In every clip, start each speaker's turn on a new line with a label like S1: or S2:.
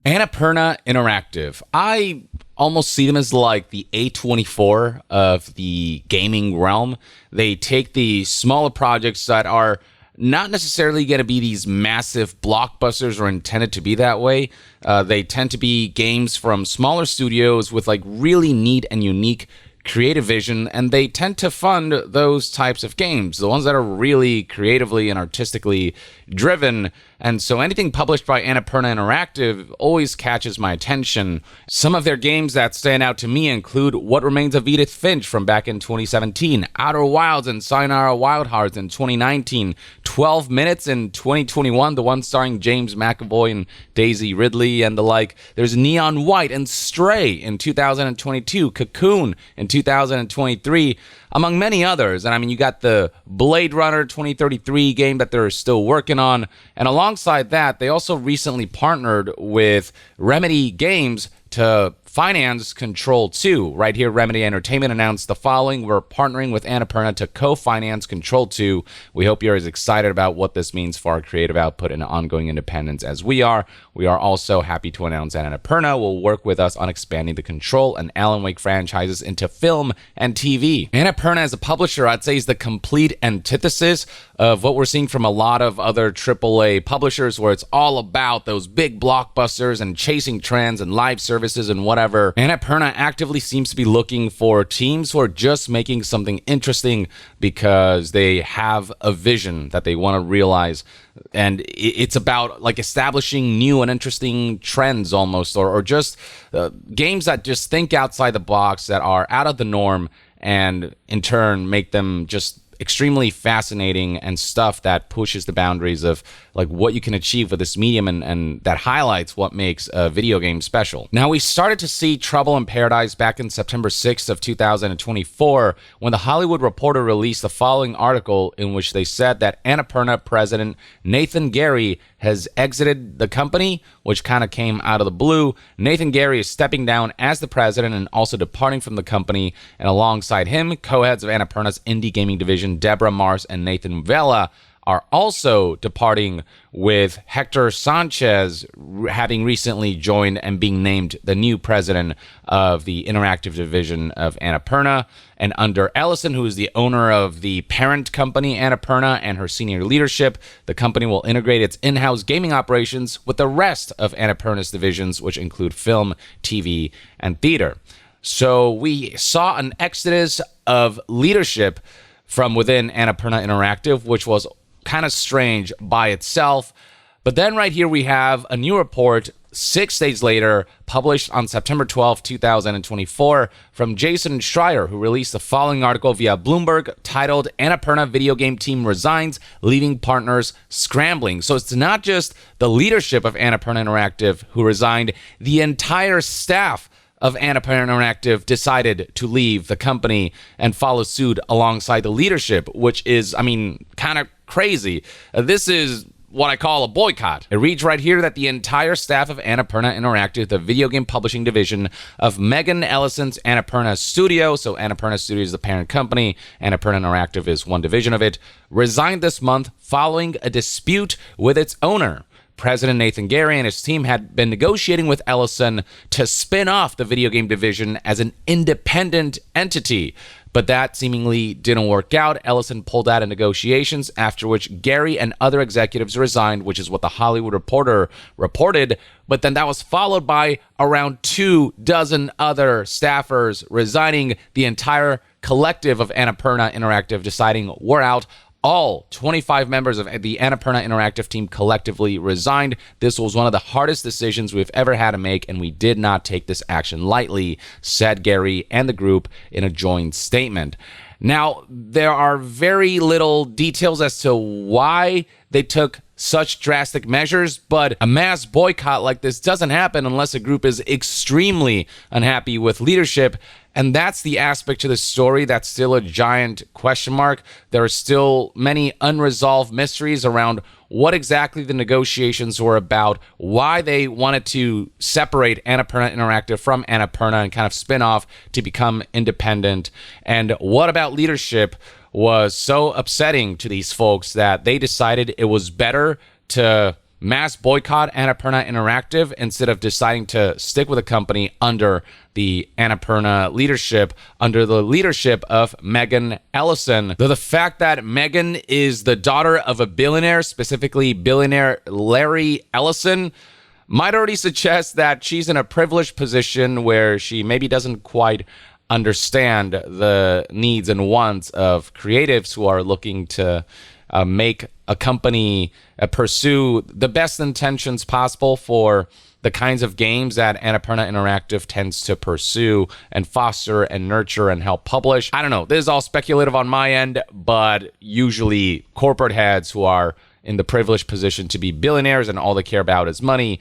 S1: Annapurna Interactive. I almost see them as like the A24 of the gaming realm. They take the smaller projects that are not necessarily going to be these massive blockbusters or intended to be that way. They tend to be games from smaller studios with like really neat and unique creative vision, and they tend to fund those types of games, the ones that are really creatively and artistically driven. And so anything published by Annapurna Interactive always catches my attention. Some of their games that stand out to me include What Remains of Edith Finch from back in 2017, Outer Wilds and Sayonara Wild Hearts in 2019, 12 Minutes in 2021, the one starring James McAvoy and Daisy Ridley and the like. There's Neon White and Stray in 2022, Cocoon in 2023, among many others. And I mean, you got the Blade Runner 2033 game that they're still working on. And alongside that, they also recently partnered with Remedy Games to finance Control 2. Right here, Remedy Entertainment announced the following: we're partnering with Annapurna to co-finance Control 2. We hope you're as excited about what this means for our creative output and ongoing independence as we are. We are also happy to announce that Annapurna will work with us on expanding the Control and Alan Wake franchises into film and TV. Annapurna as a publisher, I'd say, is the complete antithesis of what we're seeing from a lot of other AAA publishers, where it's all about those big blockbusters and chasing trends and live services and whatever. Annapurna actively seems to be looking for teams who are just making something interesting because they have a vision that they want to realize. And it's about like establishing new and interesting trends almost, or just games that just think outside the box, that are out of the norm, and in turn make them just extremely fascinating and stuff that pushes the boundaries of like what you can achieve with this medium, and that highlights what makes a video game special. Now, we started to see trouble in paradise back in September 6th of 2024 when the Hollywood Reporter released the following article in which they said that Annapurna president Nathan Gary has exited the company, which kind of came out of the blue. Nathan Gary is stepping down as the president and also departing from the company, and alongside him, co-heads of Annapurna's indie gaming division Deborah Mars and Nathan Vela are also departing, with Hector Sanchez having recently joined and being named the new president of the interactive division of Annapurna. And under Ellison, who is the owner of the parent company Annapurna, and her senior leadership, the company will integrate its in-house gaming operations with the rest of Annapurna's divisions, which include film, TV, and theater. So we saw an exodus of leadership from within Annapurna Interactive, which was kind of strange by itself. But then right here we have a new report 6 days later, published on September 12, 2024, from Jason Schreier, who released the following article via Bloomberg titled Annapurna Video Game Team Resigns, Leaving Partners Scrambling. So it's not just the leadership of Annapurna Interactive who resigned, the entire staff of Annapurna Interactive decided to leave the company and follow suit alongside the leadership, which is, I mean, kind of crazy. This is what I call a boycott. It reads right here that the entire staff of Annapurna Interactive, the video game publishing division of Megan Ellison's Annapurna Studio, so Annapurna Studio is the parent company, Annapurna Interactive is one division of it, resigned this month following a dispute with its owner. President Nathan Gary and his team had been negotiating with Ellison to spin off the video game division as an independent entity, but that seemingly didn't work out. Ellison pulled out of negotiations, after which Gary and other executives resigned, which is what the Hollywood Reporter reported. But then that was followed by around 24 other staffers resigning, the entire collective of Annapurna Interactive deciding we're out. All 25 members of the Annapurna Interactive team collectively resigned. This was one of the hardest decisions we've ever had to make, and we did not take this action lightly, said Gary and the group in a joint statement. Now, there are very little details as to why they took such drastic measures, but a mass boycott like this doesn't happen unless a group is extremely unhappy with leadership. And that's the aspect to the story that's still a giant question mark. There are still many unresolved mysteries around what exactly the negotiations were about, why they wanted to separate Annapurna Interactive from Annapurna and kind of spin off to become independent, and what about leadership was so upsetting to these folks that they decided it was better to mass boycott Annapurna Interactive instead of deciding to stick with the company under the Annapurna leadership, under the leadership of Megan Ellison. Though the fact that Megan is the daughter of a billionaire, specifically billionaire Larry Ellison, might already suggest that she's in a privileged position where she maybe doesn't quite understand the needs and wants of creatives who are looking to make a company pursue the best intentions possible for the kinds of games that Annapurna Interactive tends to pursue and foster and nurture and help publish. I don't know. This is all speculative on my end, but usually corporate heads who are in the privileged position to be billionaires and all they care about is money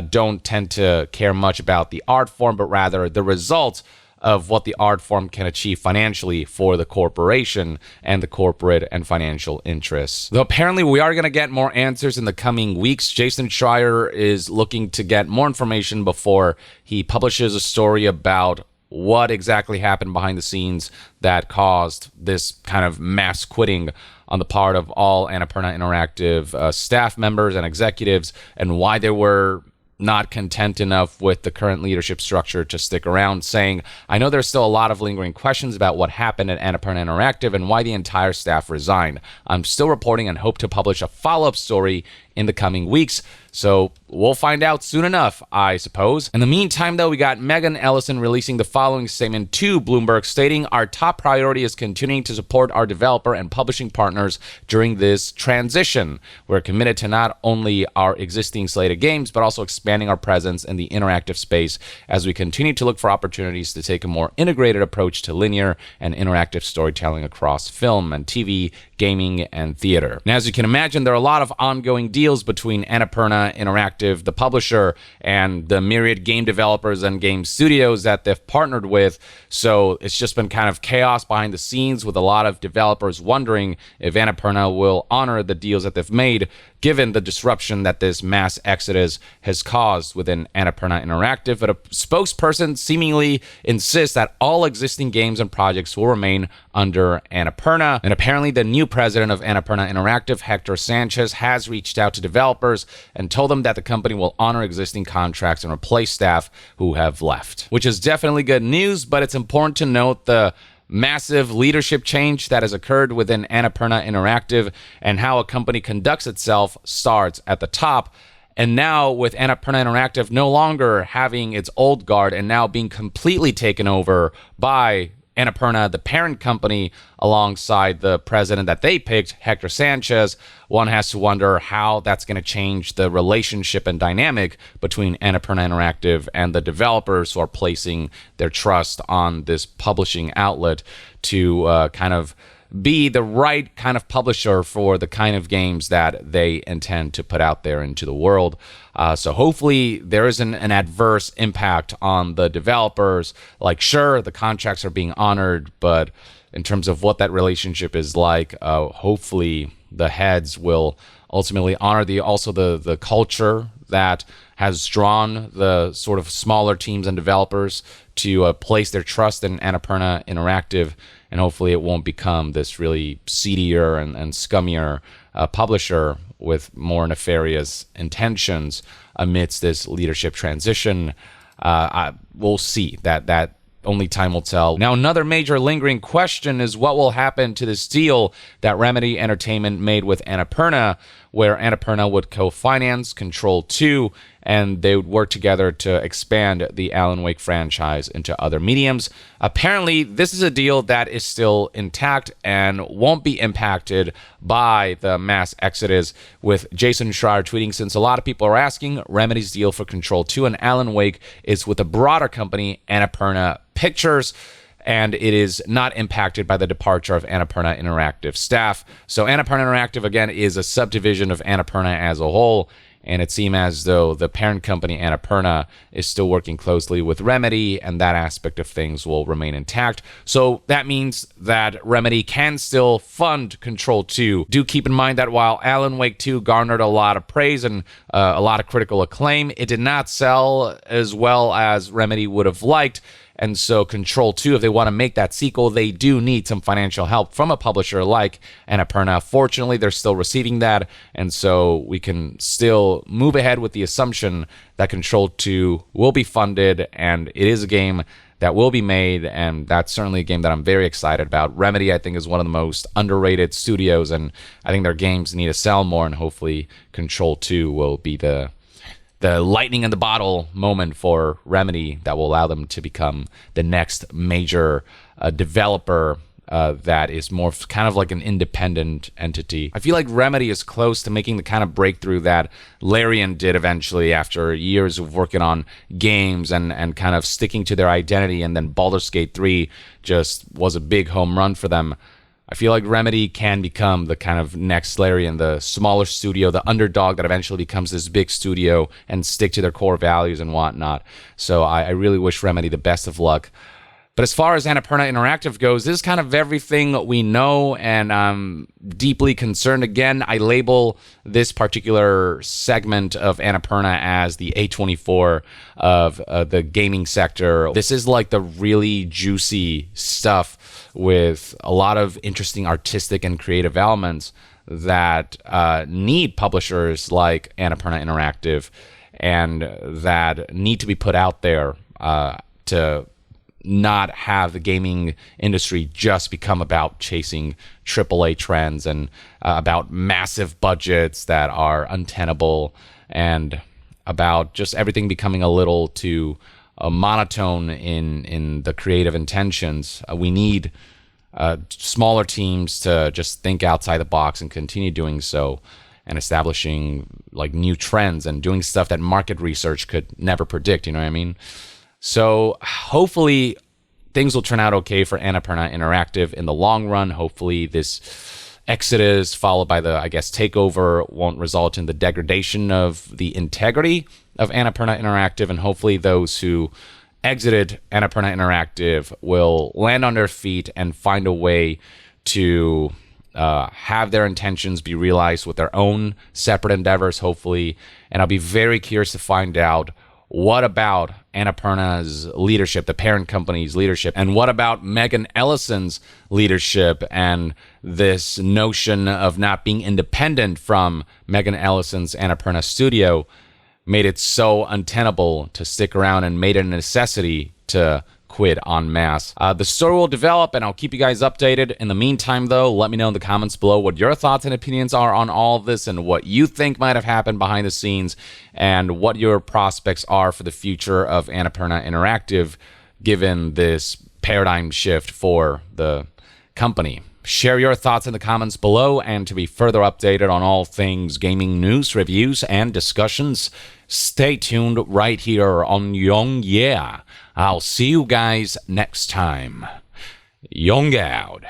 S1: don't tend to care much about the art form, but rather the results of what the art form can achieve financially for the corporation and the corporate and financial interests. Though apparently we are going to get more answers in the coming weeks. Jason Schreier is looking to get more information before he publishes a story about what exactly happened behind the scenes that caused this kind of mass quitting on the part of all Annapurna Interactive staff members and executives, and why they were not content enough with the current leadership structure to stick around, saying, I know there's still a lot of lingering questions about what happened at Annapurna Interactive and why the entire staff resigned. I'm still reporting and hope to publish a follow-up story in the coming weeks. So we'll find out soon enough, I suppose. In the meantime, though, we got Megan Ellison releasing the following statement to Bloomberg, stating, our top priority is continuing to support our developer and publishing partners during this transition. We're committed to not only our existing slate of games, but also expanding our presence in the interactive space as we continue to look for opportunities to take a more integrated approach to linear and interactive storytelling across film and TV, gaming, and theater. And as you can imagine, there are a lot of ongoing deals between Annapurna Interactive, the publisher, and the myriad game developers and game studios that they've partnered with. So it's just been kind of chaos behind the scenes, with a lot of developers wondering if Annapurna will honor the deals that they've made, given the disruption that this mass exodus has caused within Annapurna Interactive. But a spokesperson seemingly insists that all existing games and projects will remain under Annapurna. And apparently the new president of Annapurna Interactive, Hector Sanchez, has reached out to developers and told them that the company will honor existing contracts and replace staff who have left, which is definitely good news. But it's important to note the massive leadership change that has occurred within Annapurna Interactive, and how a company conducts itself starts at the top. And now with Annapurna Interactive no longer having its old guard and now being completely taken over by Annapurna, the parent company, alongside the president that they picked, Hector Sanchez, one has to wonder how that's going to change the relationship and dynamic between Annapurna Interactive and the developers who are placing their trust on this publishing outlet to kind of be the right kind of publisher for the kind of games that they intend to put out there into the world. So hopefully there isn't an adverse impact on the developers. Like, sure, the contracts are being honored, but in terms of what that relationship is like, hopefully the heads will ultimately honor the culture that has drawn the sort of smaller teams and developers to place their trust in Annapurna Interactive, and hopefully it won't become this really seedier and scummier publisher with more nefarious intentions amidst this leadership transition. We'll see. That only time will tell. Now, another major lingering question is what will happen to this deal that Remedy Entertainment made with Annapurna, where Annapurna would co-finance Control 2, and they would work together to expand the Alan Wake franchise into other mediums. Apparently, this is a deal that is still intact and won't be impacted by the mass exodus, with Jason Schreier tweeting, since a lot of people are asking, Remedy's deal for Control 2 and Alan Wake is with a broader company, Annapurna Pictures, and it is not impacted by the departure of Annapurna Interactive staff. So Annapurna Interactive, again, is a subdivision of Annapurna as a whole, and it seems as though the parent company, Annapurna, is still working closely with Remedy, and that aspect of things will remain intact. So that means that Remedy can still fund Control 2. Do keep in mind that while Alan Wake 2 garnered a lot of praise and a lot of critical acclaim, it did not sell as well as Remedy would have liked, And so Control 2, if they want to make that sequel, they do need some financial help from a publisher like Annapurna. Fortunately, they're still receiving that, and so we can still move ahead with the assumption that Control 2 will be funded, and it is a game that will be made, and that's certainly a game that I'm very excited about. Remedy, I think, is one of the most underrated studios, and I think their games need to sell more, and hopefully Control 2 will be the lightning in the bottle moment for Remedy that will allow them to become the next major developer that is more kind of like an independent entity. I feel like Remedy is close to making the kind of breakthrough that Larian did eventually after years of working on games and kind of sticking to their identity, and then Baldur's Gate 3 just was a big home run for them. I feel like Remedy can become the kind of next Larian, the smaller studio, the underdog that eventually becomes this big studio and stick to their core values and whatnot. So I really wish Remedy the best of luck. But as far as Annapurna Interactive goes, this is kind of everything we know, and I'm deeply concerned. Again, I label this particular segment of Annapurna as the A24 of the gaming sector. This is like the really juicy stuff with a lot of interesting artistic and creative elements that need publishers like Annapurna Interactive and that need to be put out there to not have the gaming industry just become about chasing AAA trends and about massive budgets that are untenable and about just everything becoming a little too monotone in the creative intentions. We need smaller teams to just think outside the box and continue doing so and establishing like new trends and doing stuff that market research could never predict, you know what I mean? So hopefully things will turn out okay for Annapurna Interactive in the long run. Hopefully this exodus followed by the, I guess, takeover won't result in the degradation of the integrity of Annapurna Interactive, and hopefully those who exited Annapurna Interactive will land on their feet and find a way to have their intentions be realized with their own separate endeavors, hopefully. And I'll be very curious to find out what about Annapurna's leadership, the parent company's leadership, and what about Megan Ellison's leadership and this notion of not being independent from Megan Ellison's Annapurna studio made it so untenable to stick around and made it a necessity to quit en masse. The story will develop, and I'll keep you guys updated. In the meantime, though, let me know in the comments below what your thoughts and opinions are on all of this and what you think might have happened behind the scenes and what your prospects are for the future of Annapurna Interactive given this paradigm shift for the company. Share your thoughts in the comments below, and to be further updated on all things gaming news, reviews, and discussions, stay tuned right here on Young Yeah. I'll see you guys next time. Young out.